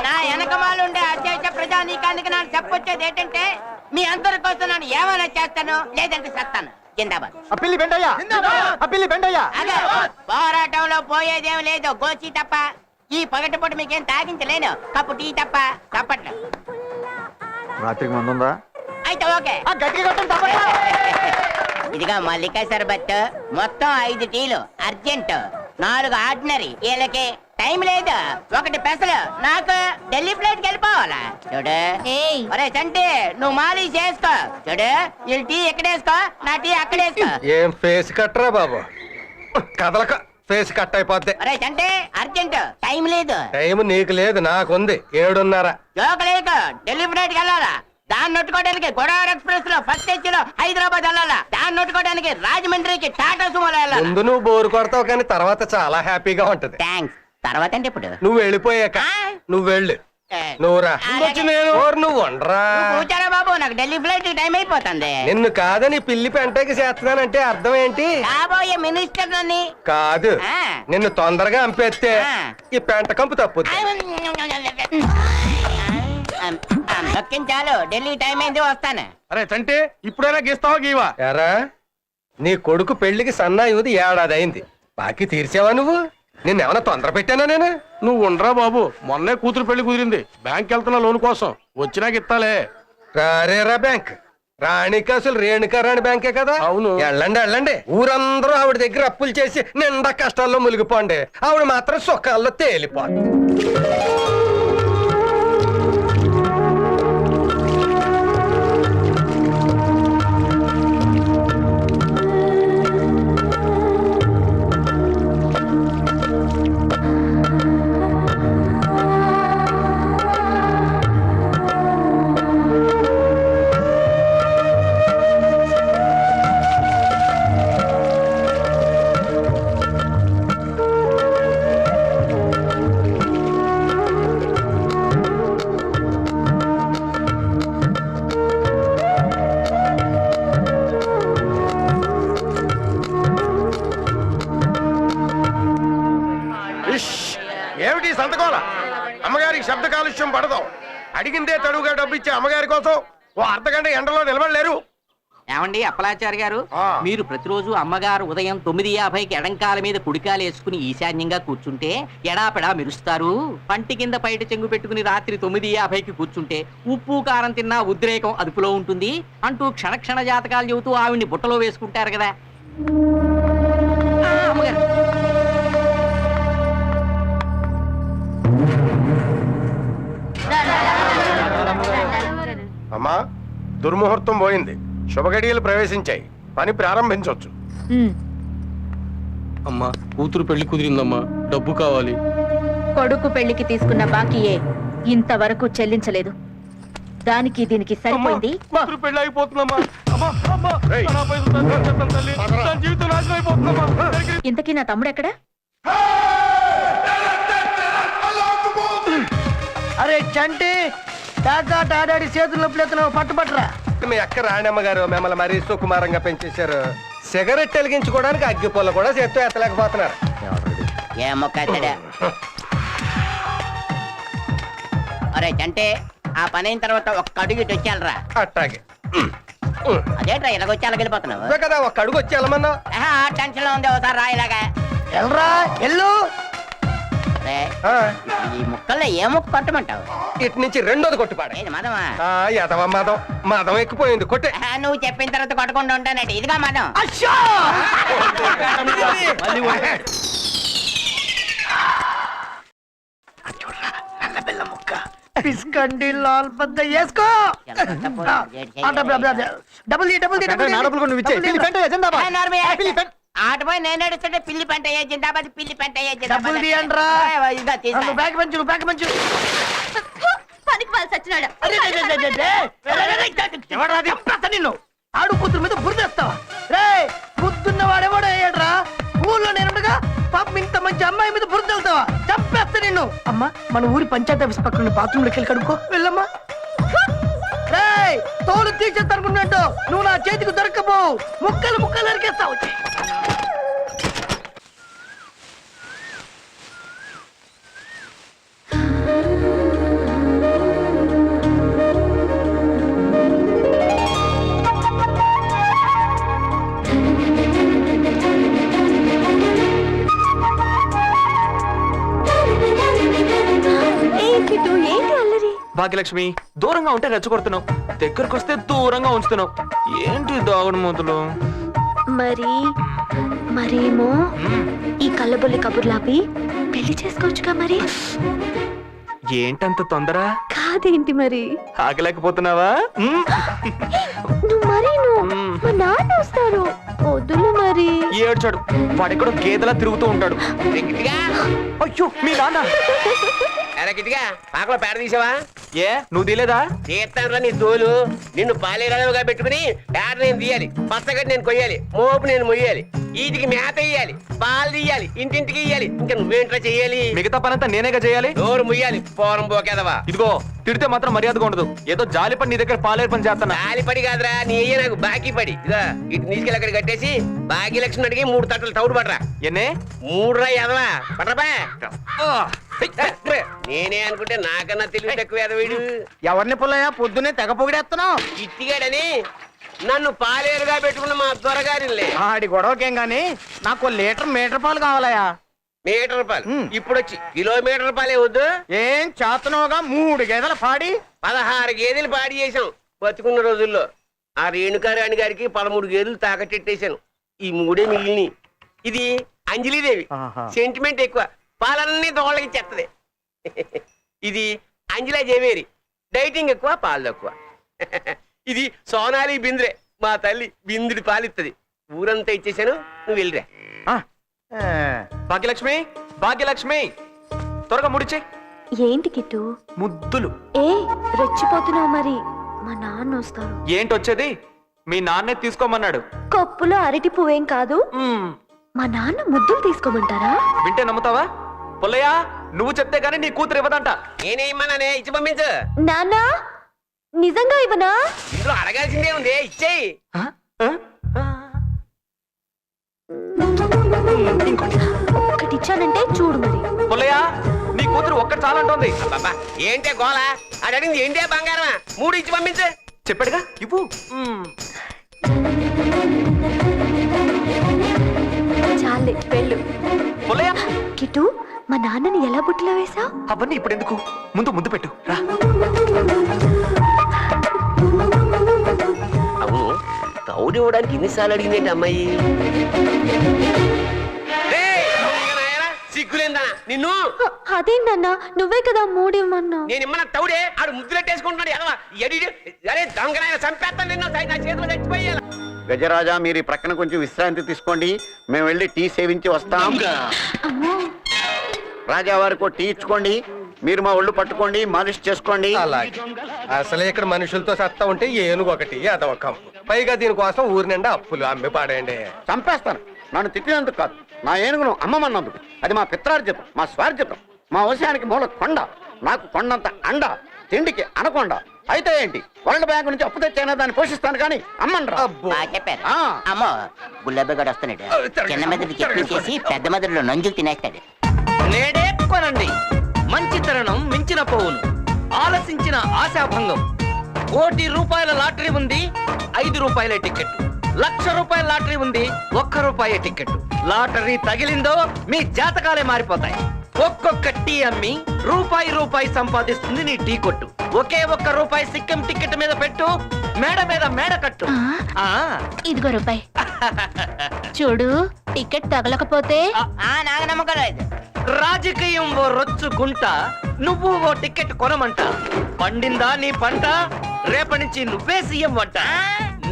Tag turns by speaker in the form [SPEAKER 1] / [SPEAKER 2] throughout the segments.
[SPEAKER 1] నా వెనకమాలుండే అధ్యక్ష ప్రజానీకానికి నాకు చెప్పొచ్చేది ఏంటంటే మీ అందరి కోసం నేను ఏమైనా చేస్తాను లేదంటే చేస్తాను. జిందాబాద్. పోరాటంలో పోయేదేం లేదు, గోచి తప్ప. ఈ పగటిపూట మీకేం తాగించలేను, కప్పు టీ తప్ప. తప్పట్లు
[SPEAKER 2] రాత్రికి మందుందా?
[SPEAKER 1] అయితే ఓకే. ఇదిగా మల్లికా సర్బత్ మొత్తం 5 టీలు అర్జెంట్, 4 ఆర్డినరీ. వీళ్ళకి టైం లేదు, 1 పెసలు. నాకు ఢిల్లీ ఫ్లైట్ వెళ్ళిపోవాలా? చూడు ఒరే చంటి, నువ్వు మాలి చేసుకో. చూడు వీళ్ళు టీ ఎక్కడేసుకో, నా టీ అక్కడేసుకో.
[SPEAKER 3] ఏం ఫేస్ కట్టరా బాబు, కదలక ఫేస్ కట్ అయిపోద్ది.
[SPEAKER 1] ఒరే చంటి అర్జెంట్, టైం లేదు.
[SPEAKER 3] టైం నీకు లేదు, నాకుంది 7:30.
[SPEAKER 1] జోక లేక ఢిల్లీ ఫ్లైట్ వెళ్ళాలా? దాన్ని నొట్టుకోవడానికి గోదావరి ఎక్స్ప్రెస్ లో ఫస్ట్ ఏసీలో హైదరాబాద్ వెళ్ళాలా? దాన్ని నొట్టుకోవడానికి రాజమండ్రికి టాటా సుమోలో వెళ్ళాలి.
[SPEAKER 3] ముందు నువ్వు బోరు కొడతావు, కానీ తర్వాత చాలా హ్యాపీగా ఉంటది.
[SPEAKER 1] థ్యాంక్స్. తర్వాత అంటే ఇప్పుడు
[SPEAKER 3] నువ్వు వెళ్ళిపోయాక నువ్వు వెళ్ళు. నువ్వురా, నువ్వు ఉండరా.
[SPEAKER 1] కూర్చారా బాబు, నాకు ఢిల్లీ ఫ్లైట్ టైం అయిపోతుంది.
[SPEAKER 3] నిన్ను కాదని పిల్లి పెంటకి చేస్తున్నానంటే అర్థం ఏంటి?
[SPEAKER 1] కాబోయే మినిస్టర్ నన్ను
[SPEAKER 3] కాదు, నిన్ను తొందరగా అంపేస్తే ఈ పెంట కంపు తప్పుద్ది.
[SPEAKER 1] చాలు, ఢిల్లీ టైం అయింది, వస్తాను.
[SPEAKER 4] అరే చంటి, ఇప్పుడైనా గీస్తావా గీవా?
[SPEAKER 3] ఎరా, నీ కొడుకు పెళ్లికి సన్నాయుది 1 ఏడాది అయింది, బాకీ తీర్చావా నువ్వు? నిన్నేమన్నా తొందర పెట్టానా నేను?
[SPEAKER 4] నువ్వు ఉండరా బాబు, మొన్నే కూతురు పెళ్లి కుదిరింది, బ్యాంక్ వెళ్తున్నా లోన్ కోసం, వచ్చినాక ఇస్తాలే.
[SPEAKER 3] రారేరా బ్యాంక్, రాణికి అసలు రేణుకారాణి బ్యాంకే కదా.
[SPEAKER 4] అవును.
[SPEAKER 3] వెళ్ళండి వెళ్ళండి, ఊరందరూ ఆవిడ దగ్గర అప్పులు చేసి నిండా కష్టాల్లో మునిగిపోండి, ఆవిడ మాత్రం సుఖాల్లో తేలిపోండి.
[SPEAKER 4] ఏమిటి సంతకోల? అమ్మగారికి శబ్ద కాలుష్యం పడదు. అడిగిందే తడువుగా డబ్బిచ్చే అమ్మగారి కోసం ఓ అర్ధగంట ఎండలో నిలబడలేరు.
[SPEAKER 5] ఏమండి అప్పలాచారి గారు, మీరు ప్రతిరోజు అమ్మగారు ఉదయం 9:50కి ఎడంకాల మీద కుడికాలు వేసుకుని ఈశాన్యంగా కూర్చుంటే ఎడాపెడా మెరుస్తారు. పంటి కింద పైట చెంగు పెట్టుకుని రాత్రి 9:50కి కూర్చుంటే ఉప్పు కారం తిన్నా ఉద్రేకం అదుపులో ఉంటుంది అంటూ క్షణ జాతకాలు చెబుతూ ఆవిడ్ని బుట్టలో వేసుకుంటారు కదా. అమ్మగారు
[SPEAKER 4] అమ్మా, దుర్ముహూర్తం పోయింది, శుభగడియలు ప్రవేశించాయి, పని ప్రారంభించవచ్చు.
[SPEAKER 6] అమ్మా, కూతురు పెళ్లి కుదిరిందమ్మా, డబ్బు కావాలి.
[SPEAKER 7] కొడుకు పెళ్లికి తీసుకున్న బాకీయే ఇంతవరకు చెల్లించలేదు, దానికి దీనికి సరిపోయింది.
[SPEAKER 6] కూతురు పెళ్లి అయిపోతుందమ్మా. జీవితం నాశనం అయిపోతుందమ్మా.
[SPEAKER 7] ఇంతకీ నా తమ్ముడు ఎక్కడా?
[SPEAKER 8] అరే చంటి, టాడాడి చేతులు నొప్పులెత్తున్నావు, పట్టుపట్టరా.
[SPEAKER 3] మీ అక్క రాణమ్మ గారు మిమ్మల్ని మరీ సుకుమారంగా పెంచేశారు. సిగరెట్ వెలిగించుకోవడానికి అగ్గి పొల్ల కూడా చేత్తో ఎత్తలేకపోతున్నారు.
[SPEAKER 1] అరే చంటే, ఆ పని అయిన తర్వాత ఒక్క అడుగు ఇటు వచ్చాలరా.
[SPEAKER 3] అట్టాగే.
[SPEAKER 1] అదేట్రా ఇలాగొచ్చి అలాగ వెళ్ళిపోతున్నావు
[SPEAKER 3] కదా, ఒక్క అడుగు వచ్చి వెళ్ళమన్నా.
[SPEAKER 1] టెన్షన్ లో ఉంది, ఒకసారి రా ఇలాగా.
[SPEAKER 8] ఎల్రా ఎల్లు.
[SPEAKER 1] ఈ ముక్కల్లో ఏ ముక్క కొట్టమంటావు?
[SPEAKER 3] ఇటు నుంచి రెండోది కొట్టుపాడు.
[SPEAKER 1] మదమా?
[SPEAKER 3] మదం ఎక్కిపోయింది, కొట్టే.
[SPEAKER 1] నువ్వు చెప్పిన తర్వాత కొట్టకుండా ఉంటానండి. ఇదిగా మదం.
[SPEAKER 8] పిస్కండి లాల్ పెద్ద వేసుకో.
[SPEAKER 1] ఆటపోయి నేను నడుస్తుంటే పిల్లి పంట జిందాబాద్, పిల్లి పంట
[SPEAKER 8] నిన్ను ఆడు కూతురు మీద బుర్రేస్తావా? రే, బుద్ధున్న వాడెవడో అయ్యాడ్రా. ఊళ్ళో నేనుండగా పాపం ఇంత మంచి అమ్మాయి మీద బుర్ర వెళ్తావా? చంపేస్తా నిన్ను. అమ్మా, మన ఊరి పంచాయతీ ఆఫీస్ పక్కన బాత్రూంలోకి వెళ్ళి కడుక్కో, వెళ్ళమ్మా. రే, తోలు తీసేస్తానుకున్నట్టు నువ్వు నా చేతికి దొరకపోవు, ముక్కలు ముక్కలు నరికేస్తావు.
[SPEAKER 9] భాగ్యలక్ష్మి దూరంగా ఉంటే రెచ్చగొడుతున్నావు, దగ్గరకు వస్తే దూరంగా ఉంచుతున్నావు. ఏంటి దాగుడు మూతలు?
[SPEAKER 7] మరేమో ఈ కళ్ళబొల్లి కబుర్లాపి పెళ్లి చేసుకోవచ్చుగా మరి.
[SPEAKER 9] ఏంటంత తొందర?
[SPEAKER 7] కాదేంటి మరి?
[SPEAKER 9] ఆగలేకపోతున్నావా?
[SPEAKER 7] నువ్వు మరి మా నాన్న వస్తారు, వద్దులు మరి.
[SPEAKER 9] ఏడ్చాడు, వాడెక్కడో గేదెలా తిరుగుతూ ఉంటాడు. అయ్యో మీ నాన్న.
[SPEAKER 3] గిట్టిగా పాకలో పేడ తీసావా?
[SPEAKER 9] ఏ నువ్వు తీలేదా?
[SPEAKER 3] తీస్తానురా నీ తోలు. నిన్ను పాలేరుగా పెట్టుకుని పేడ నేను తీయాలి, పచ్చగడ్డి నేను కొయ్యాలి, మోపు నేను మొయ్యాలి, వీటికి మేత వేయాలి, పాలు తీయాలి, ఇంటింటికి ఇయ్యాలి. ఇంకా నువ్వేంట్రా చెయ్యాలి?
[SPEAKER 9] మిగతా పనంతా నేనేగా చేయాలి.
[SPEAKER 3] నోరు ముయ్యాలి, పోరం పోకేదవా.
[SPEAKER 9] ఇదిగో తిడితే మాత్రం మర్యాదగా ఉండదు. ఏదో జాలిపడి నీ దగ్గర పాలేరు పని చేస్తానా?
[SPEAKER 3] గాలిపడి కాదురా, నీ అయ్యే నాకు బాకీ పడి. ఇదా ఇటు తీసుకెళ్ళి అక్కడ కట్టేసి భాగ్యలక్ష్మి అడిగి 3 తట్టలు తౌడు పడరా.
[SPEAKER 9] ఎన్నే?
[SPEAKER 3] 3 రా ఎదవా పడరా. నేనే అనుకుంటే నాకన్నా తెలివి తక్కువ ఎదవీడు.
[SPEAKER 8] ఎవరిని పుల్లయ్యా పొద్దునే తెగ పొగిడేస్తున్నావు?
[SPEAKER 3] ఇట్టిగాడని నన్ను పాలేరుగా పెట్టుకున్న మా దొరగారిలే.
[SPEAKER 8] ఆడి గొడవకేం గాని నాకు మీటర్ పాలు కావాలయా.
[SPEAKER 3] మీటర్ పాలు ఇప్పుడు వచ్చి కిలోమీటర్ పాలే వద్దు.
[SPEAKER 8] ఏం చేతనోగా 3 గేదెలు పాడి
[SPEAKER 3] 16 గేదెలు పాడి చేసాం బతుకున్న రోజుల్లో. ఆ రేణుకారాణి గారికి 13 గేదెలు తాకట్టెట్టేశాను. ఈ 3 మిగిలిని. ఇది అంజలిదేవి, సెంటిమెంట్ ఎక్కువ, పాలన్నీ దోళ్ళకి చెత్తది. ఇది అంజలా జవేరి, డైటింగ్ ఎక్కువ, పాలు తక్కువ. ఇది సోనాలి బింద్రే, మా తల్లి బిందుడి పాలిస్తుంది. ఊరంతా ఇచ్చేసాను, నువ్వు వెళ్ళిరా.
[SPEAKER 9] భాగ్యలక్ష్మి, భాగ్యలక్ష్మి త్వరగా ముడిచే.
[SPEAKER 7] ఏంటి కిట్టు?
[SPEAKER 9] ముద్దులు.
[SPEAKER 7] ఏ రెచ్చిపోతున్నావు మరి? మా నాన్న వస్తారు.
[SPEAKER 9] ఏంటొచ్చేది? మీ నాన్నే తీసుకోమన్నాడు.
[SPEAKER 7] కప్పులో అరటి పువ్వేం కాదు, మా నాన్న ముద్దులు తీసుకోమంటారా?
[SPEAKER 9] వింటే నమ్ముతావా? పుల్లయ్య నువ్వు చెప్తే గానీ నీ కూతురు ఇవ్వదంట.
[SPEAKER 3] నేనేమన్నానే, ఇచ్చి పంపించు.
[SPEAKER 7] నాన్న నిజంగా ఇవ్వనా?
[SPEAKER 3] ఇందులో అడగాల్సిందే ఉంది, ఇచ్చేయి.
[SPEAKER 7] ఒక్కటి ఇచ్చానంటే చూడు మరి.
[SPEAKER 9] పుల్లయ్య నీ కూతురు ఒక్కటి చాలంటోంది.
[SPEAKER 3] బాబా ఏంటే గోళ? అది అడిగింది ఏంటే బంగారమా? 3 ఇచ్చి పంపించు.
[SPEAKER 9] చెప్పాడుగా ఇవ్వు.
[SPEAKER 7] చాలే వెళ్ళు.
[SPEAKER 9] పుల్లయ్య
[SPEAKER 7] కిట్టు మా నాన్నని ఎలా బుట్టలో వేశావు?
[SPEAKER 9] అవన్నీ ఇప్పుడు ఎందుకు, ముందు ముద్దు పెట్టు రా.
[SPEAKER 3] అవును, తౌడు ఇవ్వడానికి ఇన్నిసార్లు అడిగిందేంటి అమ్మాయి? సిగ్గులేందా నిన్ను?
[SPEAKER 7] అదేంటన్నా, నువ్వే కదా 3 ఇవ్వమన్నా.
[SPEAKER 3] నేను ఇమ్మన్న తౌడే ఆడు ముద్దులెట్టేసుకుంటున్నాడు. ఎదవా అరే దొంగనాయన చంపేస్తాను నిన్ను, నా చేతిలో చచ్చిపోయాను.
[SPEAKER 4] గజరాజా మీరు ఈ ప్రక్కన కొంచెం విశ్రాంతి తీసుకోండి, మేము వెళ్ళి టీ సేవించి వస్తాం. రాజా వారికి టీ ఇచ్చుకోండి, మీరు మా ఒళ్ళు పట్టుకోండి, మాలిష్ చేసుకోండి.
[SPEAKER 3] అలాగే. అసలే ఇక్కడ మనుషులతో సత్తా ఉంటే ఏనుగు ఒకటి అదొక కంపు. పైగా దీనికోసం ఊరి నిండా అప్పులు అమ్మి పాడేయండి.
[SPEAKER 4] చంపేస్తాను. నన్ను తిట్టినందుకు కాదు, నా ఏనుగును అమ్మమన్నందుకు. అది మా పిత్రార్జితం, మా స్వార్జితం. మా వంశానికి మూల కొండ, నాకు కొండంత అండ, తిండికి అనకొండ. అయితే ఏంటి, వరల్డ్ బ్యాంక్ నుంచి అప్పు తెచ్చైనా దాన్ని పోషిస్తాను కానీ అమ్మనరా.
[SPEAKER 1] చెప్పారు అమ్మో, గుల్లబ్బగాడు వస్తున్నాడు. చిన్న మెదడు చట్నీ చేసి పెద్ద మెదడులో నంజులు తినేస్తాడు.
[SPEAKER 5] నేడే కొనండి, మంచి తరుణం మించిన పోవును, ఆలసించిన ఆశాభంగం. 1 కోటి రూపాయల లాటరీ ఉంది, 5 రూపాయల టికెట్. 1,00,000 రూపాయల లాటరీ ఉంది, 1 రూపాయ టికెట్. లాటరీ తగిలిందో మీ జాతకాలే మారిపోతాయి. ఒక్కొక్క టీ అమ్మి రూపాయి సంపాదిస్తుంది నీ టీ కొట్టు. ఒకే 1 రూపాయి సిక్కం టికెట్ మీద పెట్టు, మేడ మీద మేడ కట్టు.
[SPEAKER 7] ఇదిగో రూపాయి చూడు, టికెట్ తగలకపోతే
[SPEAKER 1] నాకు నమ్మకం లేదు.
[SPEAKER 5] రాజకీయం ఓ రొచ్చు గుంట, నువ్వు ఓ టికెట్ కొనమంట. పండిందా నీ పంట, రేపటి నుంచి నువ్వే సీఎం వంట.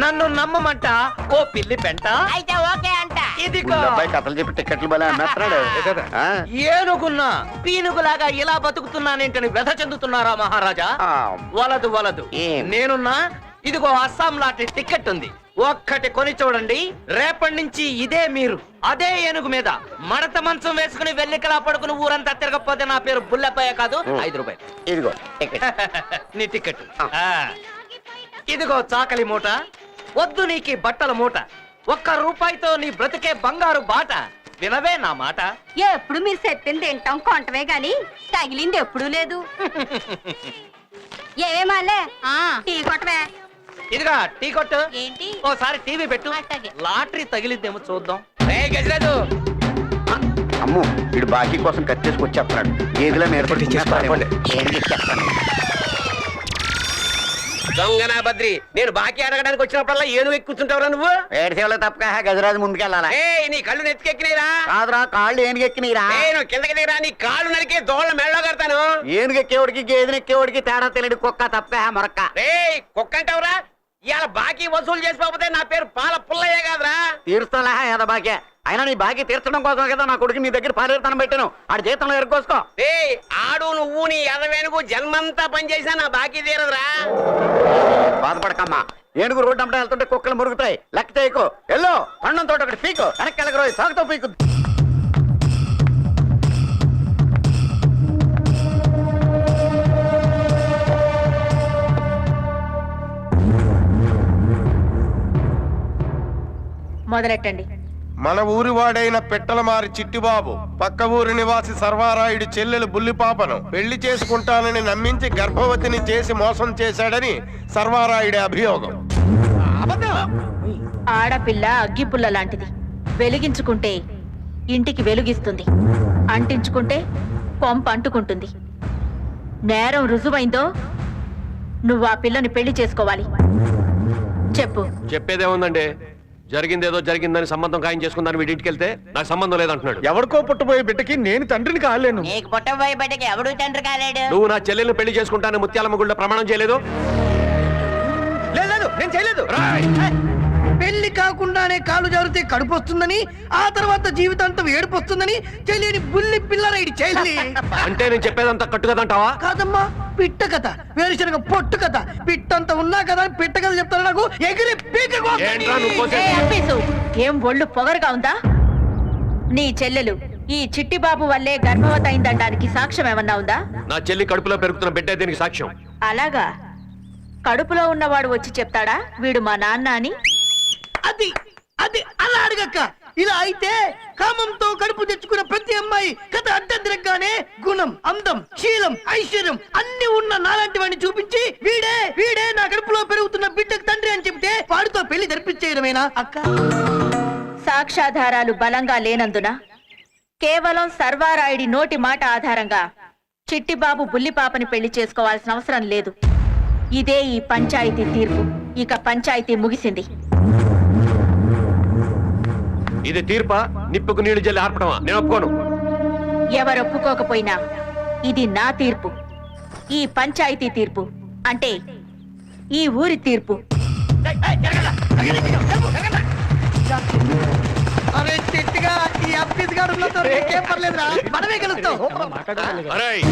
[SPEAKER 5] నన్ను నమ్మమంట ఓ పిల్లి పెంట.
[SPEAKER 1] అయితే ఓకే అంట.
[SPEAKER 5] ఇదిగో
[SPEAKER 4] కథలు చెప్పి టికెట్లు బలే అమ్మేస్తున్నాడు.
[SPEAKER 5] ఏనుగున్నా పీనుగులాగా ఇలా బతుకుతున్నానేంటని వ్యధ చెందుతున్నారా మహారాజా? వలదు వలదు, నేనున్నా. ఇదిగో అస్సాం లాంటి టికెట్ ఉంది, ఒక్కటి కొని చూడండి. రేపటి నుంచి ఇదే మీరు అదే ఏనుగు మీద మడత మంచం వేసుకుని వెల్లికలా పడుకుని ఊరంతా తిరగకపోతే నా పేరు బుల్లెప్పయ్య కాదు. 5 రూపాయలు
[SPEAKER 4] ఇదిగో
[SPEAKER 5] నీ టికెట్. ఇదిగో చాకలి మూట, వద్దు నీకి బట్టల మూట. 1 రూపాయితో నీ బ్రతికే బంగారు బాట. వినవే నా మాట.
[SPEAKER 7] ఎప్పుడు మీరు చెప్పింది తింటాం కొంటమే గాని తగిలింది ఎప్పుడూ లేదు. ఏమేమాలే టీ కొట్టవే.
[SPEAKER 5] ఇదిగా టీ కొట్టు.
[SPEAKER 7] ఏంటి?
[SPEAKER 5] ఓసారి టీవీ పెట్టు, లాటరీ తగిలిద్దేమో చూద్దాం. గజరాజు,
[SPEAKER 4] అమ్ము వీడు బాకీ కోసం కట్టేసుకొచ్చేస్తున్నాడు. ఏదిలా నేర్పడి
[SPEAKER 1] ఏం చెప్తాను
[SPEAKER 3] దొంగనా బద్రి, నేను బాకీ అడగడానికి వచ్చినప్పుడల్లా ఏనుగు ఎక్కి కూర్చుంటావురా నువ్వు?
[SPEAKER 4] ఏడు తప్పక గజరాజు ముందుకెళ్ళాలా
[SPEAKER 3] ఏయ్, నీ కళ్ళు నెత్తికెక్కినాయిరా?
[SPEAKER 4] కాదురా కాళ్ళు ఏనుగెక్కినీరా.
[SPEAKER 3] నేను కిందకి దిగరా, నీ కాళ్ళు నరికి దోళ్ళ మెళ్ళలో కడతాను.
[SPEAKER 4] ఏనుగెక్కేవాడికి గేదెనెక్కేవాడికి తేడా తెలియడు కుక్క తప్ప మొరక్క.
[SPEAKER 3] రేయ్, కుక్క అంటావురా? ఇవాళ బాకీ వసూలు చేసుకోకపోతే నా పేరు పాల పుల్లయ్యే కాదురా.
[SPEAKER 4] తీరుస్తాలా ఏదో బాకీ. అయినా నీ బాకీ తీర్చడం కోసం కదా నా కొడుకు నీ దగ్గర పాలేరుతనం పెట్టాను. ఆడి జీతంలో ఎరుకోసుకో.
[SPEAKER 3] ఏయ్, ఆడు నువ్వు నీ ఎదవేనుగు జన్మంతా పనిచేసినా నా బాకీ తీరదురా.
[SPEAKER 4] బాధపడకమ్మా. ఏనుగు రోడ్డు అమ్మటం వెళ్తుంటే కుక్కలు మురుగుతాయి. లెక్క చేయకు. ఎల్లో అన్నం తోట ఒకటి పీకు. వెనక్కి వెళ్ళగరోయి సాగుతో పీకు.
[SPEAKER 7] మొదలెట్టండి.
[SPEAKER 6] మన ఊరి వాడైన పెట్టలమారి చిట్టిబాబు పక్క ఊరి నివాసి సర్వారాయుడి చెల్లెలు బుల్లిపాపను పెళ్లి చేసుకుంటానని నమ్మించి గర్భవతిని చేసి మోసం చేశాడని సర్వారాయుడి అభియోగం.
[SPEAKER 7] ఆడపిల్ల అగ్గిపుల్ల లాంటిది. వెలిగించుకుంటే ఇంటికి వెలుగిస్తుంది, అంటించుకుంటే కొంప అంటుకుంటుంది. నేరం రుజువైందో నువ్వు ఆ పిల్లని పెళ్లి చేసుకోవాలి. చెప్పు.
[SPEAKER 10] చెప్పేదే ఉందండి. జరిగిందేదో జరిగిందని సంబంధం ఖాయం చేసుకుందని వీడింటికి వెళ్తే నాకు సంబంధం లేదంటున్నాడు.
[SPEAKER 2] ఎవరికో పుట్టబోయే బిడ్డకి నేను తండ్రిని కాలేను.
[SPEAKER 1] నీకు పుట్టబోయే బిడ్డకి ఎవడు తండ్రి కాలేడు.
[SPEAKER 10] నువ్వు నా చెల్లెల్ని పెళ్లి చేసుకుంటానని ముత్యాలమ్మ గుళ్ళో ప్రమాణం చేయలేదు?
[SPEAKER 8] లేదు, నేను చేయలేదు. పెళ్లి కాకుండానే కాలు జారితే కడుపు వస్తుందని, ఆ తర్వాత జీవితాంతం ఏడుపు వస్తుందని తెలియని బుల్లి పిల్లరైడి చెల్లి.
[SPEAKER 10] అంటే నేను చెప్పేదంతా కట్టుకదంటావా?
[SPEAKER 8] కాదమ్మా, పిట్ట కథ, వేరుశనగ పొట్టు కథ. పిట్టంతా ఉన్నా కదా అని పిట్ట కథ చెప్తాను. నాకు ఎగిరి పీక
[SPEAKER 10] ఏంట్రా నువ్వు కోసేది?
[SPEAKER 7] ఏ అప్పీసు, ఏం ఒళ్ళు పొగరుగా ఉందా? నీ చెల్లెలు ఈ చిట్టిబాబు వల్లే గర్భవతి అయిందనడానికి సాక్ష్యం ఏమన్నా ఉందా?
[SPEAKER 10] నా చెల్లి కడుపులో పెరుగుతున్న బిడ్డే దీనికి సాక్ష్యం.
[SPEAKER 7] అలాగా? కడుపులో ఉన్నవాడు వచ్చి చెప్తాడా వీడు మా నాన్న అని?
[SPEAKER 8] అది అది అలా అడగక్క. ఇలా అయితే కామంతో కడుపు తెచ్చుకున్న ప్రతి అమ్మాయి కథ అడ్డందిరగానే గుణం, అందం, శీలం, ఐశ్వర్యం అన్ని ఉన్న నాలాంటి వాడిని చూపించి వీడే వీడే నా కడుపులో పెరుగుతున్న బిడ్డకు తండ్రి అని చెప్తే వాడితో పెళ్లి జరిపించేయడమేనా అక్క?
[SPEAKER 7] సాక్ష్యాధారాలు బలంగా లేనందున కేవలం సర్వారాయుడి నోటి మాట ఆధారంగా చిట్టిబాబు బుల్లిపాపని పెళ్లి చేసుకోవాల్సిన అవసరం లేదు. ఇదే ఈ పంచాయతీ తీర్పు. ఇక పంచాయతీ ముగిసింది.
[SPEAKER 10] ఇది తీర్పా? నిప్పుకు నీళ్లు జల్లి ఆర్పడమా? నేను ఒప్పుకోను.
[SPEAKER 7] ఎవరొప్పుకోకపోయినా ఇది నా తీర్పు, ఈ పంచాయతీ తీర్పు, అంటే ఈ ఊరి తీర్పు.
[SPEAKER 8] అరే చెట్టుగా ఈ అప్పీస్ గారు ఏం పర్లేదురా, మనమే గెలుస్తాం.
[SPEAKER 10] అరేయ్,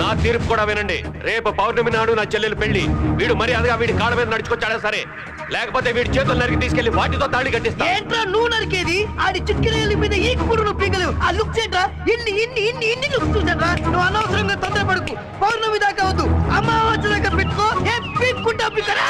[SPEAKER 10] నా తీర్పు కూడా వినండి. రేపు పౌర్ణమి నాడు నా చెల్లెలు పెళ్లి. వీడు మరి అదిగా వీడి కాళ్ళ మీద నడుచుకొచ్చాడా సరే, లేకపోతే వీడి చేతులు నరికి తీసుకెళ్లి వాటితో తాళి కట్టిస్తా.
[SPEAKER 8] ఏంట్రా నువ్వు నరికేది? ఆడి చిట్కిరేళ్ళ మీద ఈ కూడా నువ్వు పీకలేవు. ఆ లుక్స్ ఏంట్రా? ఇన్ని ఇన్ని ఇన్ని ఇన్ని లుక్స్ చూసాడ్రా. నువ్వు అనవసరంగా తొందరపడుకు. పౌర్ణమి దాకా వద్దు, అమావాస్య దాకా పెట్టుకో. ఏ పీక్కుంటా పీకరా.